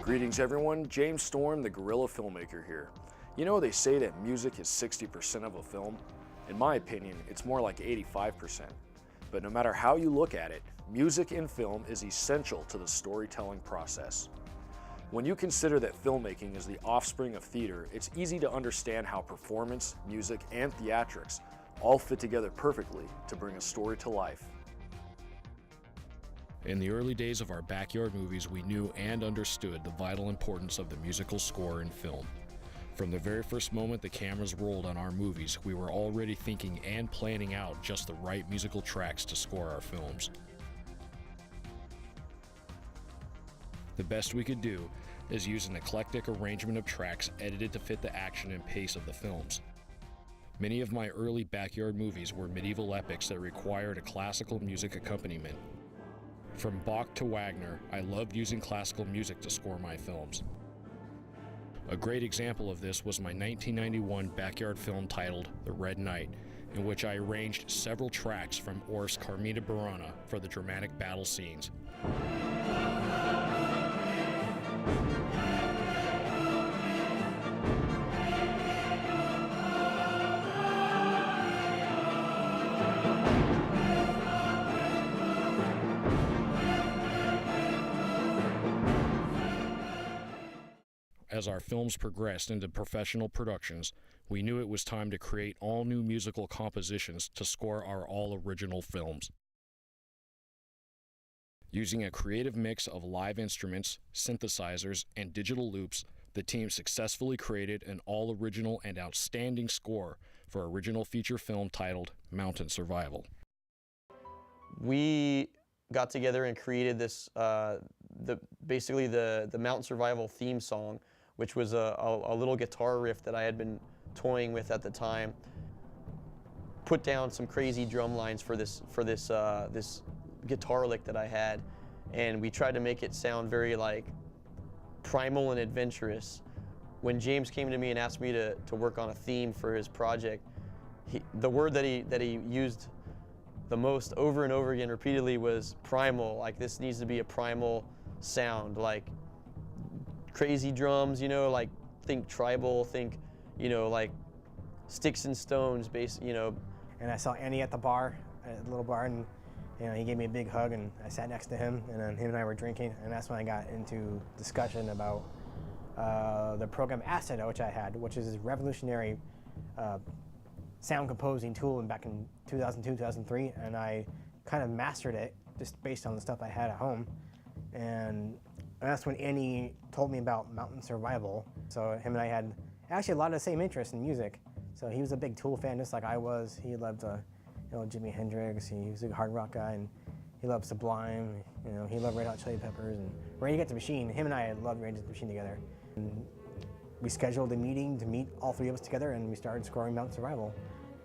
Greetings everyone, James Storm, the guerrilla filmmaker here. You know, they say that music is 60% of a film. In my opinion, it's more like 85%. But no matter how you look at it, music in film is essential to the storytelling process. When you consider that filmmaking is the offspring of theater, it's easy to understand how performance, music, and theatrics all fit together perfectly to bring a story to life. In the early days of our backyard movies, we knew and understood the vital importance of the musical score in film. From the very first moment the cameras rolled on our movies, we were already thinking and planning out just the right musical tracks to score our films. The best we could do is use an eclectic arrangement of tracks edited to fit the action and pace of the films. Many of my early backyard movies were medieval epics that required a classical music accompaniment. From Bach to Wagner, I loved using classical music to score my films. A great example of this was my 1991 backyard film titled The Red Knight, in which I arranged several tracks from Orff's Carmina Burana for the dramatic battle scenes. As our films progressed into professional productions, we knew it was time to create all new musical compositions to score our all-original films. Using a creative mix of live instruments, synthesizers, and digital loops, the team successfully created an all-original and outstanding score for a original feature film titled Mountain Survival. We got together and created this, basically the Mountain Survival theme song, which was a little guitar riff that I had been toying with at the time. Put down some crazy drum lines for this guitar lick that I had, and we tried to make it sound very like primal and adventurous. When James came to me and asked me to work on a theme for his project, the word that he used the most over and over again repeatedly was primal. Like, this needs to be a primal sound, like crazy drums, you know, like think tribal, think, you know, like sticks and stones, you know. And I saw Andy at the bar, at the little bar, and you know, he gave me a big hug, and I sat next to him, and then him and I were drinking, and that's when I got into discussion about the program Ashgarzadeh, which I had, which is this revolutionary sound composing tool back in 2002, 2003, and I kind of mastered it just based on the stuff I had at home. And that's when Andy told me about Mountain Survival. So him and I had actually a lot of the same interests in music. So he was a big Tool fan, just like I was. He loved, you know, Jimi Hendrix. He was a hard rock guy, and he loved Sublime. You know, he loved Red Hot Chili Peppers and Rage Against the Machine. Him and I loved Rage Against the Machine together. And we scheduled a meeting to meet all three of us together, and we started scoring Mountain Survival.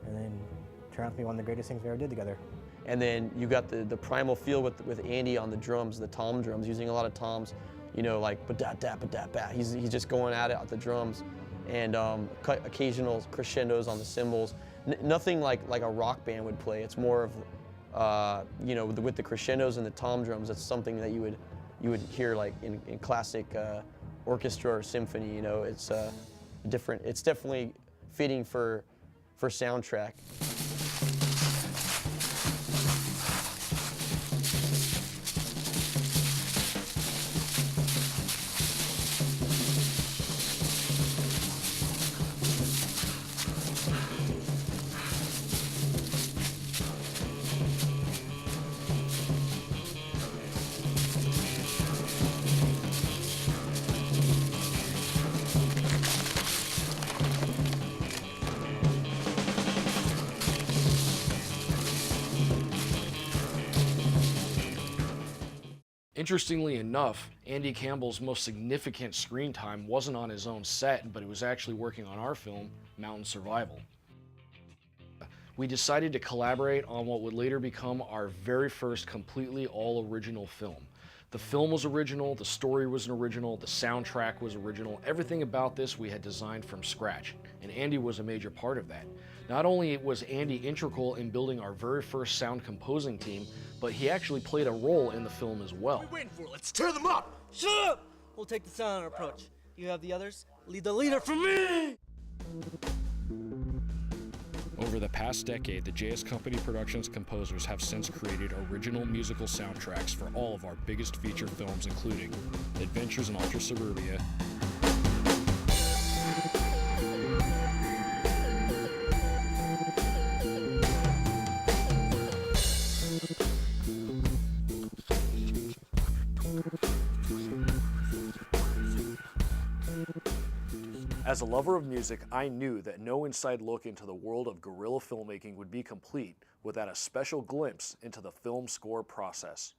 And then it turned out to be one of the greatest things we ever did together. And then you got the primal feel with Andy on the drums, the tom drums, using a lot of toms, you know, like ba-da-da-ba-da-ba. He's just going at it at the drums, and occasional crescendos on the cymbals. Nothing like a rock band would play. It's more of, you know, with the crescendos and the tom drums. It's something that you would hear like in classic orchestra or symphony. You know, it's different. It's definitely fitting for soundtrack. Interestingly enough, Andy Campbell's most significant screen time wasn't on his own set, but he was actually working on our film, Mountain Survival. We decided to collaborate on what would later become our very first completely all-original film. The film was original, the story was original, the soundtrack was original. Everything about this we had designed from scratch, and Andy was a major part of that. Not only was Andy integral in building our very first sound composing team, but he actually played a role in the film as well. What are we waiting for? Let's tear them up! Shut up! will take the silent approach. You have the others. Lead the leader from me! Over the past decade, the JS Company Productions composers have since created original musical soundtracks for all of our biggest feature films, including Adventures in Ultra Suburbia, As a lover of music, I knew that no inside look into the world of guerrilla filmmaking would be complete without a special glimpse into the film score process.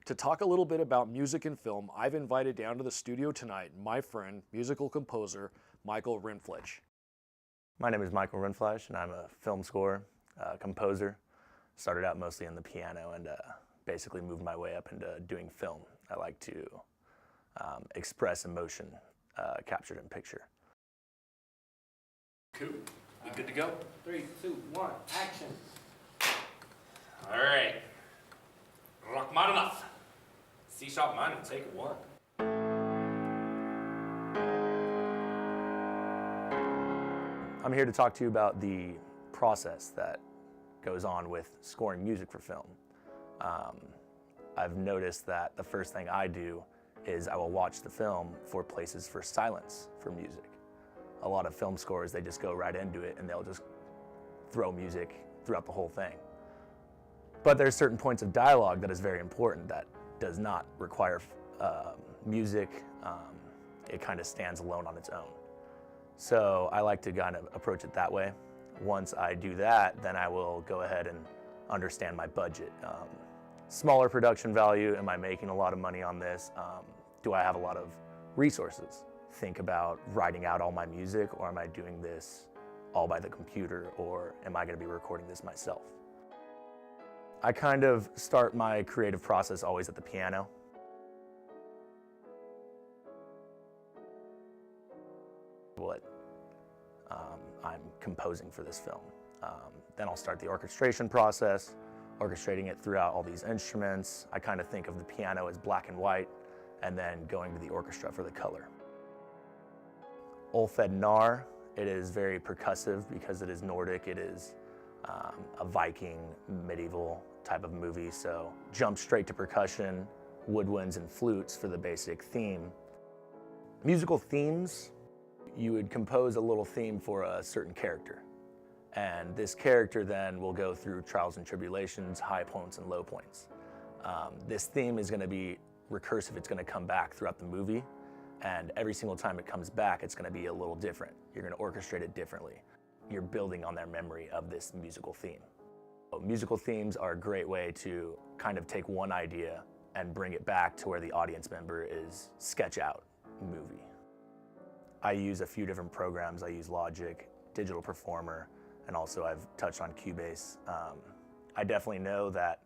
To talk a little bit about music and film, I've invited down to the studio tonight my friend, musical composer, Michael Rindfleisch. My name is Michael Rindfleisch, and I'm a film score composer. Started out mostly on the piano and basically moved my way up into doing film. I like to express emotion captured in picture. Cool. We good to go? 3, 2, 1, action. All right. Rachmaninoff. C sharp minor, take 1. I'm here to talk to you about the process that goes on with scoring music for film. I've noticed that the first thing I do is I will watch the film for places for silence for music. A lot of film scores, they just go right into it and they'll just throw music throughout the whole thing. But there's certain points of dialogue that is very important that does not require music. It kind of stands alone on its own. So I like to kind of approach it that way. Once I do that, then I will go ahead and understand my budget. Smaller production value, am I making a lot of money on this? Do I have a lot of resources? Think about writing out all my music, or am I doing this all by the computer, or am I going to be recording this myself? I kind of start my creative process always at the piano. What I'm composing for this film. Then I'll start the orchestration process, orchestrating it throughout all these instruments. I kind of think of the piano as black and white, and then going to the orchestra for the color. Ulfed Nar, it is very percussive because it is Nordic. It is a Viking medieval type of movie, so jump straight to percussion, woodwinds and flutes for the basic theme. Musical themes, you would compose a little theme for a certain character, and this character then will go through trials and tribulations, high points and low points. This theme is going to be recursive. It's going to come back throughout the movie. And every single time it comes back, it's going to be a little different. You're going to orchestrate it differently. You're building on their memory of this musical theme. So musical themes are a great way to kind of take one idea and bring it back to where the audience member is sketch out movie. I use a few different programs. I use Logic, Digital Performer, and also I've touched on Cubase. I definitely know that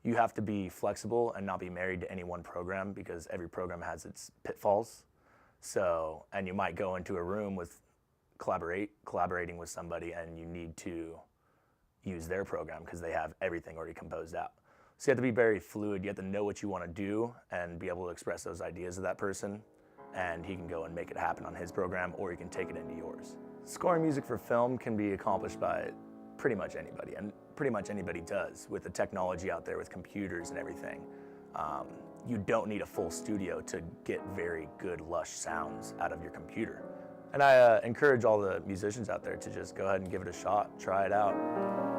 you have to be flexible and not be married to any one program because every program has its pitfalls. So, and you might go into a room with collaborating with somebody and you need to use their program because they have everything already composed out. So you have to be very fluid. You have to know what you want to do and be able to express those ideas to that person, and he can go and make it happen on his program, or you can take it into yours. Scoring music for film can be accomplished by pretty much anybody, and pretty much anybody does with the technology out there with computers and everything. You don't need a full studio to get very good, lush sounds out of your computer. And I encourage all the musicians out there to just go ahead and give it a shot, try it out.